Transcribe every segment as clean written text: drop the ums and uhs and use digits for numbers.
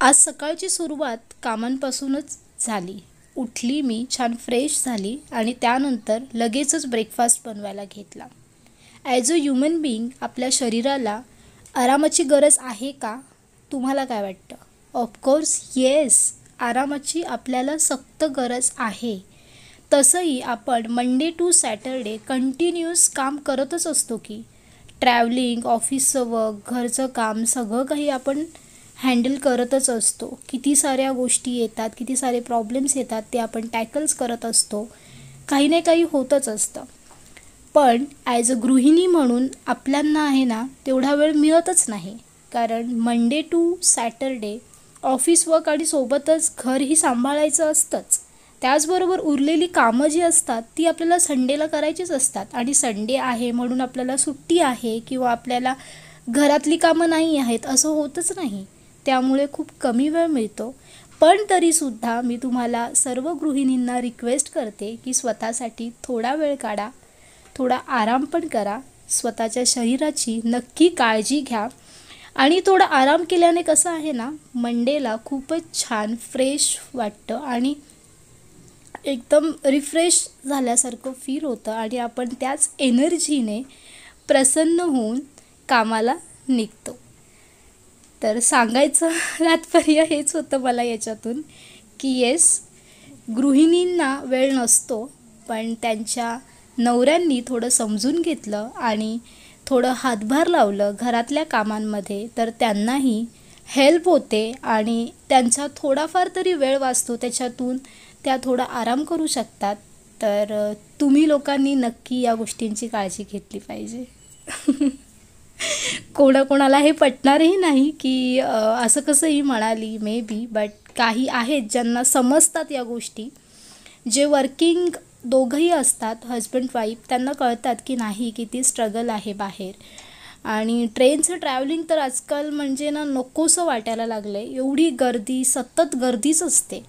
आज सकाळची सुरुवात कामांपासूनच झाली. उठली मी, छान फ्रेश झाली आणि त्यानंतर लगेचच ब्रेकफास्ट बनवायला घेतला. ॲज अ ह्युमन बीइंग आपल्या शरीराला आरामाची गरज आहे का? तुम्हाला काय वाटतं? ऑफकोर्स येस, आरामाची आपल्याला सक्त गरज आहे. तसंही आपण मंडे टू सॅटरडे कंटिन्यूअस काम करतच असतो की. ट्रॅव्हलिंग, ऑफिसचं वर्क, घरचं काम सगळं काही आपण हँडल करतच असतो. किती साऱ्या गोष्टी येतात, किती सारे प्रॉब्लेम्स येतात, ते आपण टॅकल्स करत असतो. काही ना काही होतच असतं. पण ॲज अ गृहिणी म्हणून आपल्यांना आहे ना तेवढा वेळ मिळतच नाही. कारण Monday to Saturday office work आणि सोबतच घरही सांभाळायचं असतंच. त्याचबरोबर उरलेली कामं जी असतात ती आपल्याला संडेला करायचीच असतात. आणि संडे आहे म्हणून आपल्याला सुट्टी आहे किंवा आपल्याला घरातली कामं नाही आहेत असं होतच नाही. त्यामुळे खूप कमी वेळ मिळतो. पण तरीसुद्धा मी तुम्हाला सर्व गृहिणींना रिक्वेस्ट करते की स्वतःसाठी थोडा वेळ काढा, थोडा आराम पण करा, स्वतःच्या शरीराची नक्की काळजी घ्या. आणि थोडा आराम केल्याने कसं आहे ना, मंडेला खूपच छान फ्रेश वाटतं आणि एकदम रिफ्रेश झाल्यासारखं फील होतं आणि आपण त्याच एनर्जीने प्रसन्न होऊन कामाला निघतो. तर सांगायचं तात्पर्य हेच होतं मला याच्यातून की येस, गृहिणींना वेळ नसतो, पण त्यांच्या नवऱ्यांनी थोडं समजून घेतलं आणि थोडं हातभार लावलं घरातल्या कामांमध्ये तर त्यांनाही हेल्प होते आणि त्यांचा थोडाफार तरी वेळ वाचतो. त्याच्यातून त्या थोडा आराम करू शकतात. तर तुम्ही लोकांनी नक्की या गोष्टींची काळजी घेतली पाहिजे. कोणाकोणाला हे पटणारही नाही की असं कसंही म्हणाली मे बी, बट काही आहेत ज्यांना समजतात या गोष्टी. जे वर्किंग दोघंही असतात, हजबंड वाईफ, त्यांना कळतात की नाही किती स्ट्रगल आहे बाहेर. आणि ट्रेनचं ट्रॅव्हलिंग तर आजकाल म्हणजे ना नकोसं वाटायला लागलं आहे. एवढी गर्दी, सतत गर्दीच असते,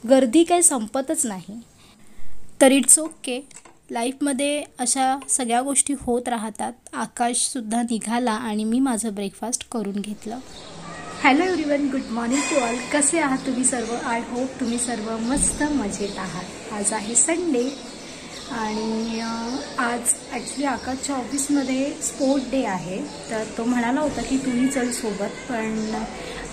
गर्दी काही संपतच नाही. तर इट्स ओके, लाईफमध्ये अशा सगळ्या गोष्टी होत राहतात. आकाशसुद्धा निघाला आणि मी माझं ब्रेकफास्ट करून घेतलं. Hello everyone, good morning to all. कसे आहात तुम्ही सर्व? आय होप तुम्ही सर्व मस्त मजेत आहात. आज आहे संडे आणि आज ॲक्च्युली आकाशच्या ऑफिसमध्ये स्पोर्ट डे आहे. तर तो म्हणाला होता की तुम्ही चल सोबत, पण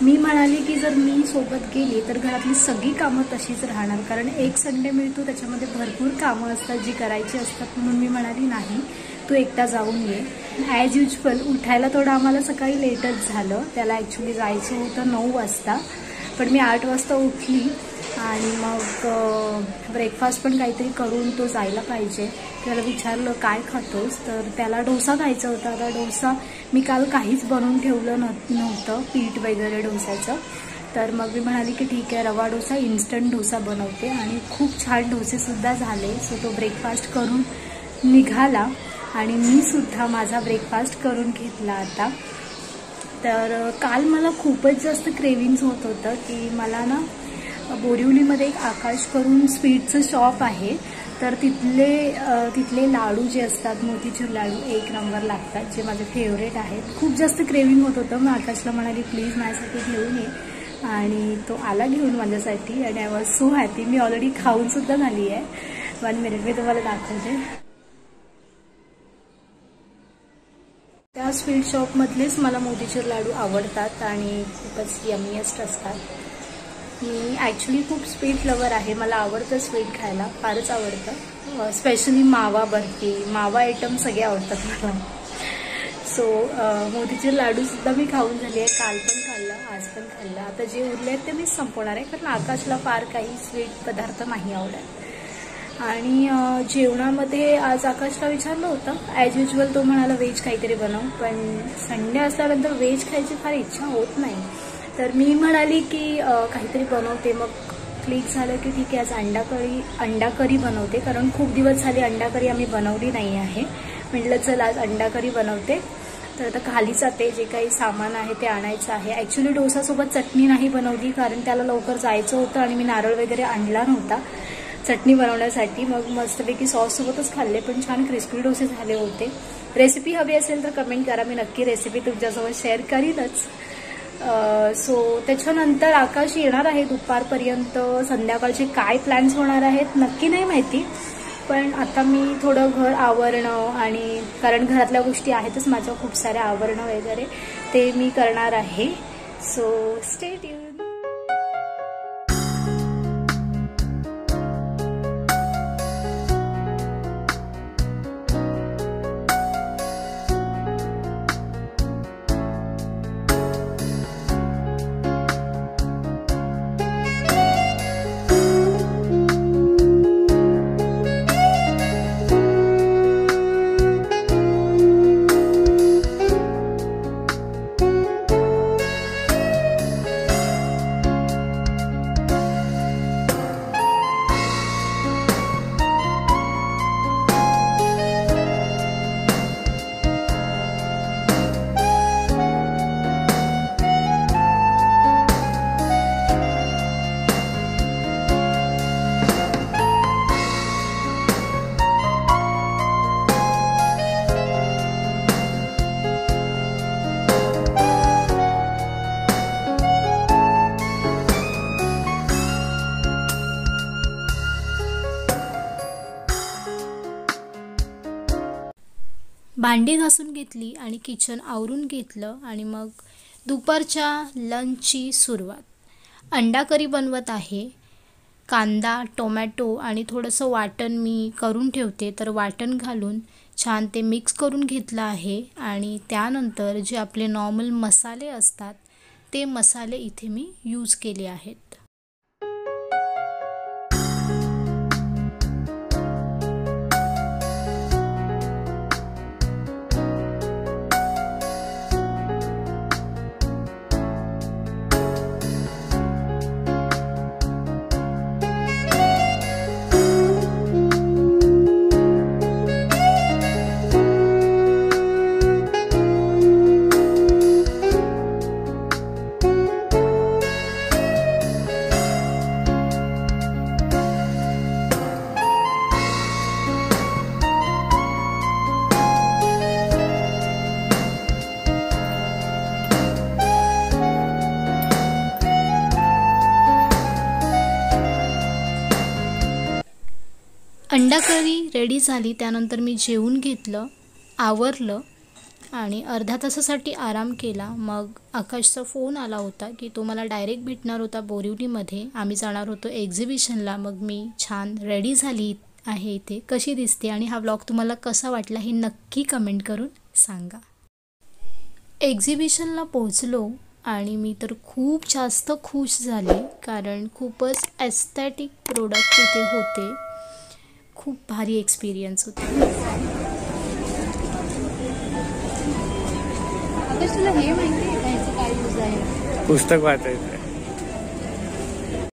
मी म्हणाली की जर मी सोबत गेली तर घरातली सगळी कामं तशीच राहणार. कारण एक संडे मिळतो, त्याच्यामध्ये भरपूर कामं असतात जी करायची असतात. म्हणून मी म्हणाली नाही, तू एकटा जाऊन ये. ॲज युजल उठायला थोडं आम्हाला सकाळी लेटच झालं. त्याला ॲक्च्युली जायचं होतं 9 वाजता, पण मी 8 वाजता उठली आणि मग ब्रेकफास्ट पण काहीतरी करून तो जायला पाहिजे. त्याला विचारलं काय खातोस, तर त्याला डोसा खायचा होता. आता डोसा मी काल काहीच बनवून ठेवलं नव्हतं, पीठ वगैरे डोस्याचं. तर मग मी म्हणाली की ठीक आहे, रवा डोसा, इन्स्टंट डोसा बनवते. आणि खूप छान डोसेसुद्धा झाले. सो तो ब्रेकफास्ट करून निघाला आणि मी सुद्धा माझा ब्रेकफास्ट करून घेतला आता. तर काल मला खूपच जास्त क्रेविंग्स होत होतं की मला ना बोरिवलीमध्ये एक आकाश करून स्वीटचं शॉप आहे. तर तिथले लाडू जे असतात, मोतीचूर लाडू, एक नंबर लागतात, जे माझे फेवरेट आहेत. खूप जास्त क्रेविंग होत होतं. मग आकाशला म्हणाली प्लीज माझ्यासाठी घेऊन ये, आणि तो आला घेऊन माझ्यासाठी. आणि आय वॉज सो हॅपी. मी ऑलरेडी खाऊनसुद्धा झाली आहे. 1 मिनिट मी तुम्हाला दाखवते. त्या स्वीट शॉपमधलेच मला मोतीचूर लाडू आवडतात आणि खूपच यमिएस्ट असतात. मी ॲक्च्युली खूप स्वीट लवर आहे. मला आवडतं स्वीट खायला, फारच आवडतं. स्पेशली मावा बर्फी, मावा आयटम सगळे आवडतात मला. सो मोतीचूर लाडूसुद्धा मी खाऊन झाली आहे. काल पण खाल्लं, आज पण खाल्लं. आता जे उरले आहेत ते मीच संपवणार आहे, कारण आकाशला फार काही स्वीट पदार्थ नाही आवडत. आणि जेवणामध्ये आज आकाशला विचारलं होतं, ॲज युजल तो म्हणाला व्हेज काहीतरी बनव, पण संडे असल्यानंतर व्हेज खायची फार इच्छा होत नाही. तर मी म्हणाली की काहीतरी बनवते. मग क्लिक झालं की ठीक आहे, आज अंडा करी बनवते, कारण खूप दिवस झाले अंडा करी आम्ही बनवली नाही आहे. म्हटलं चल आज अंडा करी बनवते. तर आता खाली जाते, जे काही सामान आहे ते आणायचं आहे. ॲक्च्युली डोसासोबत चटणी नाही बनवली, कारण त्याला लवकर जायचं होतं आणि मी नारळ वगैरे आणला नव्हता चटणी बनवण्यासाठी. मग मस्तपैकी सॉससोबतच खाल्ले, पण छान क्रिस्पी डोसे झाले होते. रेसिपी हवी असेल तर कमेंट करा, मी नक्की रेसिपी तुमच्यासोबत शेअर करीनच. सो त्याच्यानंतर आकाश येणार आहे दुपारपर्यंत. संध्याकाळचे काय प्लॅन्स होणार आहेत नक्की नाही माहिती, पण आता मी थोडं घर आवरणं आणि कारण घरातल्या गोष्टी आहेतच माझ्या खूप साऱ्या आवरणं वगैरे ते मी करणार आहे. So stay tune. भांडी घासून घेतली आणि किचन आवरून घेतलं आणि मग दुपारच्या लंचची सुरुवात. अंडा करी बनवत आहे. कांदा, टोमॅटो आणि थोडंसं वाटण मी करून ठेवते, तर वाटण घालून छान ते मिक्स करून घेतलं आहे. आणि त्यानंतर जे आपले नॉर्मल मसाले असतात ते मसाले इथे मी यूज केले आहेत. अंडा करी रेडी झाली. त्यानंतर मी जेवून घेतलं, आवरलं आणि अर्ध्या तासासाठी आराम केला. मग आकाशचा फोन आला होता की तो मला डायरेक्ट भेटणार होता बोरिवलीमध्ये. आम्ही जाणार होतो एक्झिबिशनला. मग मी छान रेडी झाली आहे इथे. कशी दिसते आणि हा व्लॉग तुम्हाला कसा वाटला हे नक्की कमेंट करून सांगा. एक्झिबिशनला पोहोचलो आणि मी तर खूप जास्त खुश झाले कारण खूपच एस्थेटिक प्रोडक्ट तिथे होते. खूप भारी एक्सपिरियन्स होता. तुला हे माहिती आहे का ह्याचं काय यूज आहे? पुस्तक वाचायचं.